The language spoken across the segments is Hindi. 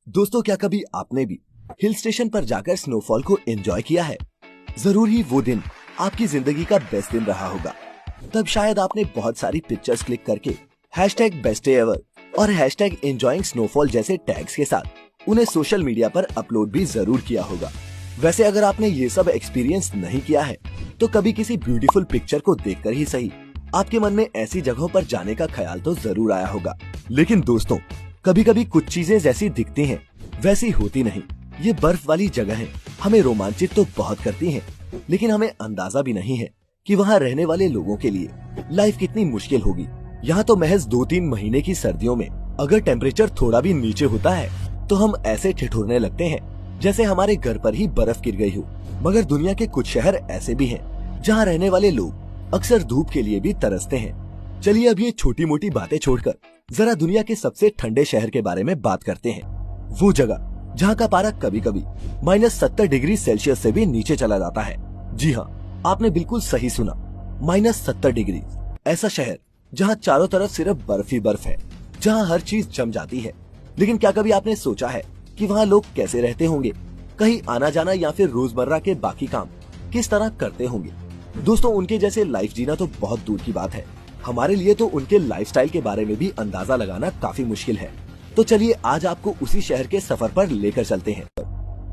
दोस्तों, क्या कभी आपने भी हिल स्टेशन पर जाकर स्नोफॉल को एंजॉय किया है? जरूर ही वो दिन आपकी जिंदगी का बेस्ट दिन रहा होगा। तब शायद आपने बहुत सारी पिक्चर्स क्लिक करके #BestDayEver और #EnjoyingSnowfall जैसे टैग्स के साथ उन्हें सोशल मीडिया पर अपलोड भी जरूर किया होगा। वैसे अगर आपने ये सब एक्सपीरियंस नहीं किया है तो कभी किसी ब्यूटीफुल पिक्चर को देखकर ही सही आपके मन में ऐसी जगहों पर जाने का ख्याल तो जरूर आया होगा। लेकिन दोस्तों, कभी कभी कुछ चीजें जैसी दिखती हैं वैसी होती नहीं। ये बर्फ वाली जगहें हमें रोमांचित तो बहुत करती हैं, लेकिन हमें अंदाजा भी नहीं है कि वहाँ रहने वाले लोगों के लिए लाइफ कितनी मुश्किल होगी। यहाँ तो महज 2-3 महीने की सर्दियों में अगर टेम्परेचर थोड़ा भी नीचे होता है तो हम ऐसे ठिठुरने लगते हैं जैसे हमारे घर पर ही बर्फ गिर गई हो। मगर दुनिया के कुछ शहर ऐसे भी हैं जहाँ रहने वाले लोग अक्सर धूप के लिए भी तरसते हैं। चलिए अब ये छोटी मोटी बातें छोड़कर जरा दुनिया के सबसे ठंडे शहर के बारे में बात करते हैं। वो जगह जहाँ का पारा कभी कभी -70 डिग्री सेल्सियस से भी नीचे चला जाता है। जी हाँ, आपने बिल्कुल सही सुना, -70 डिग्री। ऐसा शहर जहाँ चारों तरफ सिर्फ बर्फ ही बर्फ है, जहाँ हर चीज जम जाती है। लेकिन क्या कभी आपने सोचा है कि वहाँ लोग कैसे रहते होंगे? कहीं आना जाना या फिर रोजमर्रा के बाकी काम किस तरह करते होंगे? दोस्तों, उनके जैसे लाइफ जीना तो बहुत दूर की बात है। हमारे लिए तो उनके लाइफस्टाइल के बारे में भी अंदाजा लगाना काफी मुश्किल है। तो चलिए आज आपको उसी शहर के सफर पर लेकर चलते हैं।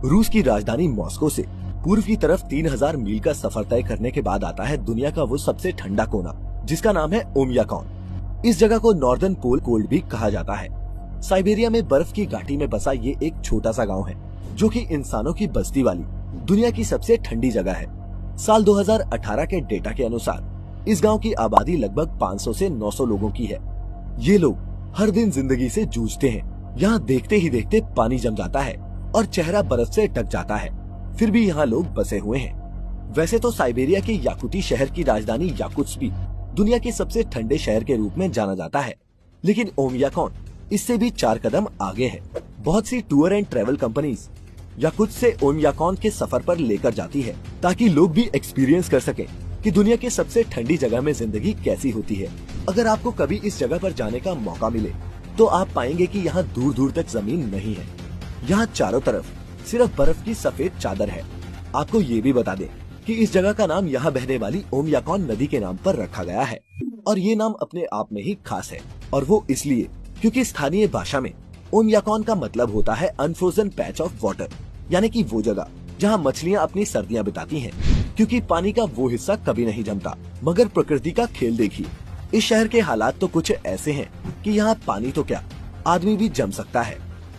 रूस की राजधानी मॉस्को से पूर्व की तरफ 3000 मील का सफर तय करने के बाद आता है दुनिया का वो सबसे ठंडा कोना, जिसका नाम है ओमियाकॉन। इस जगह को नॉर्दर्न पोल कोल्ड भी कहा जाता है। साइबेरिया में बर्फ की घाटी में बसा ये एक छोटा सा गाँव है, जो की इंसानों की बस्ती वाली दुनिया की सबसे ठंडी जगह है। साल 2018 के डेटा के अनुसार इस गांव की आबादी लगभग 500 से 900 लोगों की है। ये लोग हर दिन जिंदगी से जूझते हैं। यहाँ देखते ही देखते पानी जम जाता है और चेहरा बर्फ से ढक जाता है, फिर भी यहाँ लोग बसे हुए हैं। वैसे तो साइबेरिया के याकुटी शहर की राजधानी याकुत्स्क भी दुनिया के सबसे ठंडे शहर के रूप में जाना जाता है, लेकिन ओमियाकॉन इससे भी 4 कदम आगे है। बहुत सी tour and travel companies Yakutsk से ओमियाकॉन के सफर पर लेकर जाती है, ताकि लोग भी एक्सपीरियंस कर सके कि दुनिया के सबसे ठंडी जगह में जिंदगी कैसी होती है। अगर आपको कभी इस जगह पर जाने का मौका मिले तो आप पाएंगे कि यहाँ दूर दूर तक जमीन नहीं है। यहाँ चारों तरफ सिर्फ बर्फ की सफेद चादर है। आपको ये भी बता दें कि इस जगह का नाम यहाँ बहने वाली ओमियाकॉन नदी के नाम पर रखा गया है, और ये नाम अपने आप में ही खास है। और वो इसलिए क्योंकि स्थानीय भाषा में ओमियाकॉन का मतलब होता है अनफ्रोजन पैच ऑफ वाटर, यानी कि वो जगह जहाँ मछलियाँ अपनी सर्दियाँ बिताती हैं, क्योंकि पानी का वो हिस्सा कभी नहीं जमता। मगर प्रकृति का खेल देखिए, इस शहर के हालात तो कुछ ऐसे हैं कि यहाँ पानी तो क्या, आदमी भी जम सकता है।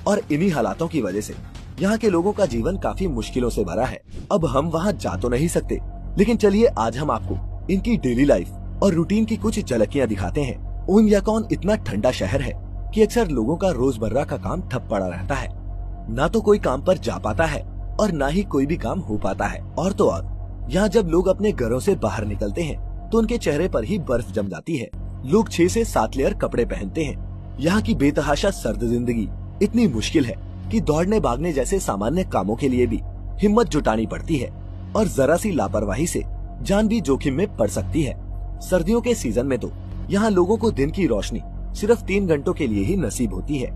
और इन्हीं हालातों की वजह से यहाँ के लोगों का जीवन काफी मुश्किलों से भरा है। अब हम वहाँ जा तो नहीं सकते, लेकिन चलिए आज हम आपको इनकी डेली लाइफ और रूटीन की कुछ झलकियाँ दिखाते हैं। ओमियाकॉन इतना ठंडा शहर है कि अक्सर लोगों का रोजमर्रा का काम ठप पड़ा रहता है। ना तो कोई काम पर जा पाता है और ना ही कोई भी काम हो पाता है। और तो और यहाँ जब लोग अपने घरों से बाहर निकलते हैं तो उनके चेहरे पर ही बर्फ जम जाती है। लोग 6 से 7 लेयर कपड़े पहनते हैं। यहाँ की बेतहाशा सर्द जिंदगी इतनी मुश्किल है कि दौड़ने भागने जैसे सामान्य कामों के लिए भी हिम्मत जुटानी पड़ती है, और जरा सी लापरवाही से जान भी जोखिम में पड़ सकती है। सर्दियों के सीजन में तो यहाँ लोगों को दिन की रोशनी सिर्फ 3 घंटों के लिए ही नसीब होती है।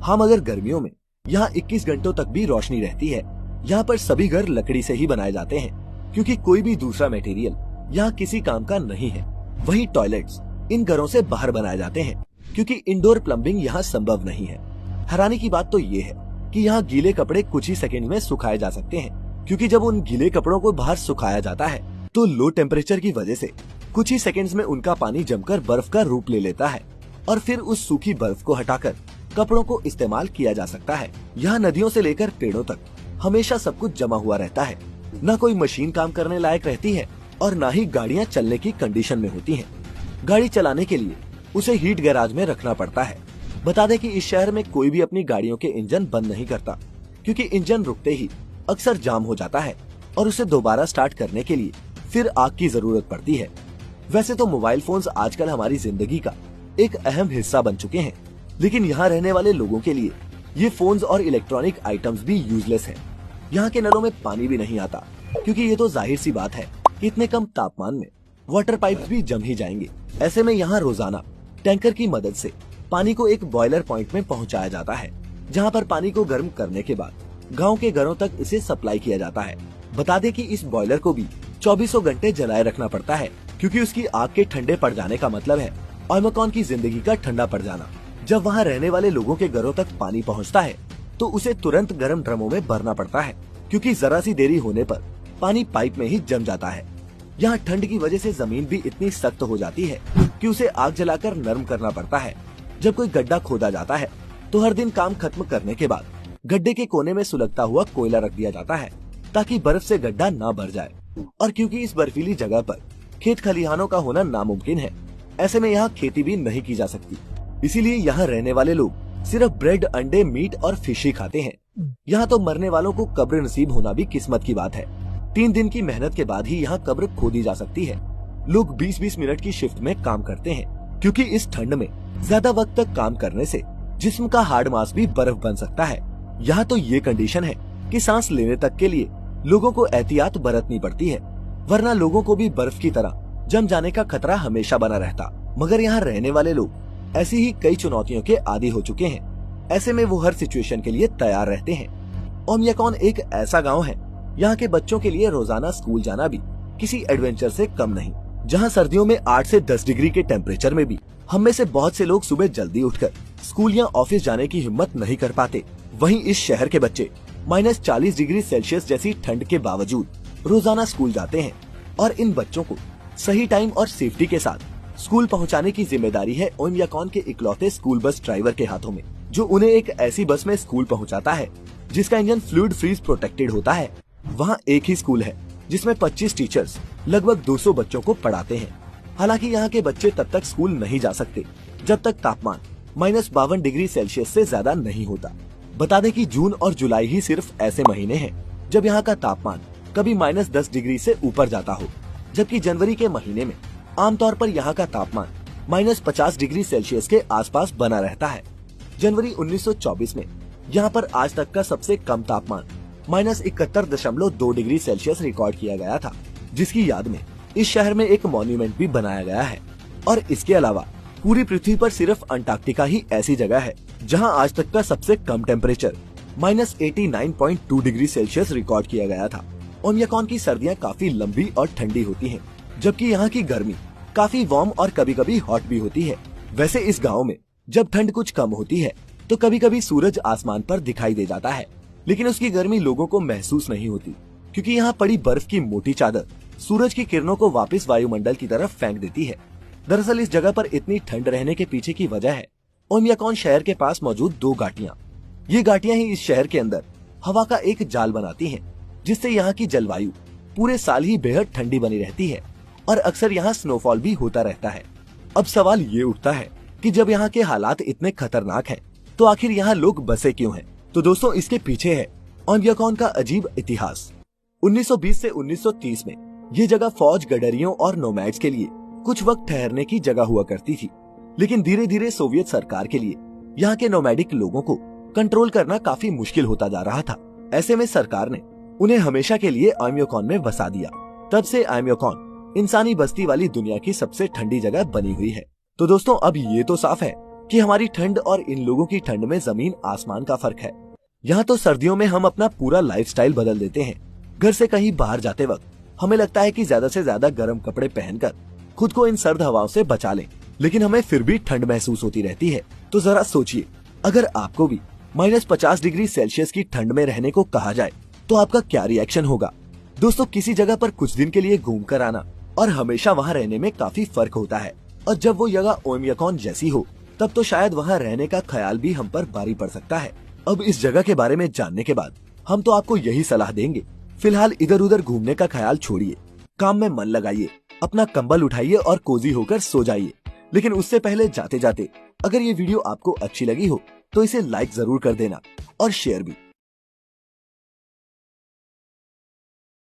हाँ, मगर गर्मियों में यहाँ 21 घंटों तक भी रोशनी रहती है। यहाँ पर सभी घर लकड़ी से ही बनाए जाते हैं, क्योंकि कोई भी दूसरा मटेरियल यहाँ किसी काम का नहीं है। वहीं टॉयलेट्स इन घरों से बाहर बनाए जाते हैं, क्योंकि इंडोर प्लम्बिंग यहाँ संभव नहीं है। हैरानी की बात तो ये है कि यहाँ गीले कपड़े कुछ ही सेकंड में सुखाए जा सकते हैं, क्योंकि जब उन गीले कपड़ों को बाहर सुखाया जाता है तो लो टेम्परेचर की वजह से कुछ ही सेकंड्स में उनका पानी जमकर बर्फ का रूप ले लेता है, और फिर उस सूखी बर्फ को हटाकर कपड़ों को इस्तेमाल किया जा सकता है। यहाँ नदियों से लेकर पेड़ों तक हमेशा सब कुछ जमा हुआ रहता है। न कोई मशीन काम करने लायक रहती है और न ही गाड़ियाँ चलने की कंडीशन में होती हैं। गाड़ी चलाने के लिए उसे हीट गैराज में रखना पड़ता है। बता दें कि इस शहर में कोई भी अपनी गाड़ियों के इंजन बंद नहीं करता, क्योंकि इंजन रुकते ही अक्सर जाम हो जाता है और उसे दोबारा स्टार्ट करने के लिए फिर आग की जरूरत पड़ती है। वैसे तो मोबाइल फोन्स आजकल हमारी जिंदगी का एक अहम हिस्सा बन चुके हैं, लेकिन यहाँ रहने वाले लोगों के लिए ये फोन्स और इलेक्ट्रॉनिक आइटम्स भी यूजलेस हैं। यहाँ के नलों में पानी भी नहीं आता, क्योंकि ये तो जाहिर सी बात है कि इतने कम तापमान में वाटर पाइप्स भी जम ही जाएंगे। ऐसे में यहाँ रोजाना टैंकर की मदद से पानी को एक बॉयलर पॉइंट में पहुँचाया जाता है, जहाँ पर पानी को गर्म करने के बाद गांव के घरों तक इसे सप्लाई किया जाता है। बता दें कि इस बॉयलर को भी 24 घंटे जलाए रखना पड़ता है, क्योंकि उसकी आग के ठंडे पड़ जाने का मतलब है ओइमकॉन की जिंदगी का ठंडा पड़ जाना। जब वहाँ रहने वाले लोगों के घरों तक पानी पहुँचता है तो उसे तुरंत गर्म ड्रमों में भरना पड़ता है, क्योंकि जरा सी देरी होने पर पानी पाइप में ही जम जाता है। यहाँ ठंड की वजह से जमीन भी इतनी सख्त हो जाती है कि उसे आग जलाकर नरम करना पड़ता है। जब कोई गड्ढा खोदा जाता है तो हर दिन काम खत्म करने के बाद गड्ढे के कोने में सुलगता हुआ कोयला रख दिया जाता है, ताकि बर्फ से गड्ढा ना भर जाए। और क्योंकि इस बर्फीली जगह पर खेत खलिहानों का होना नामुमकिन है, ऐसे में यहाँ खेती भी नहीं की जा सकती। इसीलिए यहाँ रहने वाले लोग सिर्फ ब्रेड, अंडे, मीट और फिश ही खाते हैं। यहाँ तो मरने वालों को कब्र नसीब होना भी किस्मत की बात है। 3 दिन की मेहनत के बाद ही यहाँ कब्र खोदी जा सकती है। लोग 20-20 मिनट की शिफ्ट में काम करते हैं, क्योंकि इस ठंड में ज्यादा वक्त तक काम करने से जिस्म का हार्ड मास भी बर्फ बन सकता है। यहाँ तो ये कंडीशन है कि सांस लेने तक के लिए लोगों को एहतियात बरतनी पड़ती है, वरना लोगों को भी बर्फ की तरह जम जाने का खतरा हमेशा बना रहता। मगर यहाँ रहने वाले लोग ऐसी ही कई चुनौतियों के आदी हो चुके हैं। ऐसे में वो हर सिचुएशन के लिए तैयार रहते हैं। ओमियाकॉन एक ऐसा गाँव है, यहाँ के बच्चों के लिए रोजाना स्कूल जाना भी किसी एडवेंचर से कम नहीं। जहाँ सर्दियों में 8 से 10 डिग्री के टेम्परेचर में भी हम में से बहुत से लोग सुबह जल्दी उठकर स्कूल या ऑफिस जाने की हिम्मत नहीं कर पाते, वहीं इस शहर के बच्चे -40 डिग्री सेल्सियस जैसी ठंड के बावजूद रोजाना स्कूल जाते हैं। और इन बच्चों को सही टाइम और सेफ्टी के साथ स्कूल पहुंचाने की जिम्मेदारी है ओमियाकॉन के इकलौते स्कूल बस ड्राइवर के हाथों में, जो उन्हें एक ऐसी बस में स्कूल पहुंचाता है जिसका इंजन फ्लूइड फ्रीज प्रोटेक्टेड होता है। वहाँ एक ही स्कूल है जिसमें 25 टीचर्स लगभग 200 बच्चों को पढ़ाते हैं। हालांकि यहाँ के बच्चे तब तक स्कूल नहीं जा सकते जब तक तापमान -52 डिग्री सेल्सियस से ज्यादा नहीं होता। बता दें कि जून और जुलाई ही सिर्फ ऐसे महीने हैं जब यहाँ का तापमान कभी -10 डिग्री से ऊपर जाता हो, जबकि जनवरी के महीने में आमतौर पर यहाँ का तापमान -50 डिग्री सेल्सियस के आसपास बना रहता है। जनवरी 1924 में यहाँ पर आज तक का सबसे कम तापमान -71.2 डिग्री सेल्सियस रिकॉर्ड किया गया था, जिसकी याद में इस शहर में एक मॉन्यूमेंट भी बनाया गया है। और इसके अलावा पूरी पृथ्वी पर सिर्फ अंटार्कटिका ही ऐसी जगह है जहां आज तक का सबसे कम टेम्परेचर -89.2 डिग्री सेल्सियस रिकॉर्ड किया गया था। ओमियाकॉन की सर्दियां काफी लंबी और ठंडी होती हैं, जबकि यहाँ की गर्मी काफी वार्म और कभी कभी हॉट भी होती है। वैसे इस गाँव में जब ठंड कुछ कम होती है तो कभी कभी सूरज आसमान पर दिखाई दे जाता है, लेकिन उसकी गर्मी लोगों को महसूस नहीं होती, क्योंकि यहाँ पड़ी बर्फ की मोटी चादर सूरज की किरणों को वापस वायुमंडल की तरफ फेंक देती है। दरअसल इस जगह पर इतनी ठंड रहने के पीछे की वजह है ओमियाकॉन शहर के पास मौजूद 2 घाटियाँ। ये घाटियाँ ही इस शहर के अंदर हवा का एक जाल बनाती हैं, जिससे यहाँ की जलवायु पूरे साल ही बेहद ठंडी बनी रहती है और अक्सर यहाँ स्नोफॉल भी होता रहता है। अब सवाल ये उठता है कि जब यहाँ के हालात इतने खतरनाक हैं, तो आखिर यहाँ लोग बसे क्यों हैं? तो दोस्तों, इसके पीछे है ओमियाकॉन का अजीब इतिहास। 1920 से 1930 में ये जगह फौज, गडरियों और नोमैड्स के लिए कुछ वक्त ठहरने की जगह हुआ करती थी, लेकिन धीरे धीरे सोवियत सरकार के लिए यहाँ के नोमैडिक लोगों को कंट्रोल करना काफी मुश्किल होता जा रहा था। ऐसे में सरकार ने उन्हें हमेशा के लिए ओमियाकॉन में बसा दिया। तब से ओमियाकॉन इंसानी बस्ती वाली दुनिया की सबसे ठंडी जगह बनी हुई है। तो दोस्तों, अब ये तो साफ है कि हमारी ठंड और इन लोगों की ठंड में जमीन आसमान का फर्क है। यहाँ तो सर्दियों में हम अपना पूरा लाइफस्टाइल बदल देते हैं। घर से कहीं बाहर जाते वक्त हमें लगता है कि ज्यादा से ज्यादा गर्म कपड़े पहनकर खुद को इन सर्द हवाओं से बचा लें, लेकिन हमें फिर भी ठंड महसूस होती रहती है। तो जरा सोचिए, अगर आपको भी -50 डिग्री सेल्सियस की ठंड में रहने को कहा जाए तो आपका क्या रिएक्शन होगा? दोस्तों, किसी जगह पर कुछ दिन के लिए घूम कर आना और हमेशा वहाँ रहने में काफी फर्क होता है। और जब वो जगह ओमियाकॉन जैसी हो, तब तो शायद वहाँ रहने का ख्याल भी हम पर भारी पड़ सकता है। अब इस जगह के बारे में जानने के बाद हम तो आपको यही सलाह देंगे, फिलहाल इधर उधर घूमने का ख्याल छोड़िए, काम में मन लगाइए, अपना कंबल उठाइए और कोजी होकर सो जाइए। लेकिन उससे पहले जाते जाते अगर ये वीडियो आपको अच्छी लगी हो तो इसे लाइक जरूर कर देना और शेयर भी।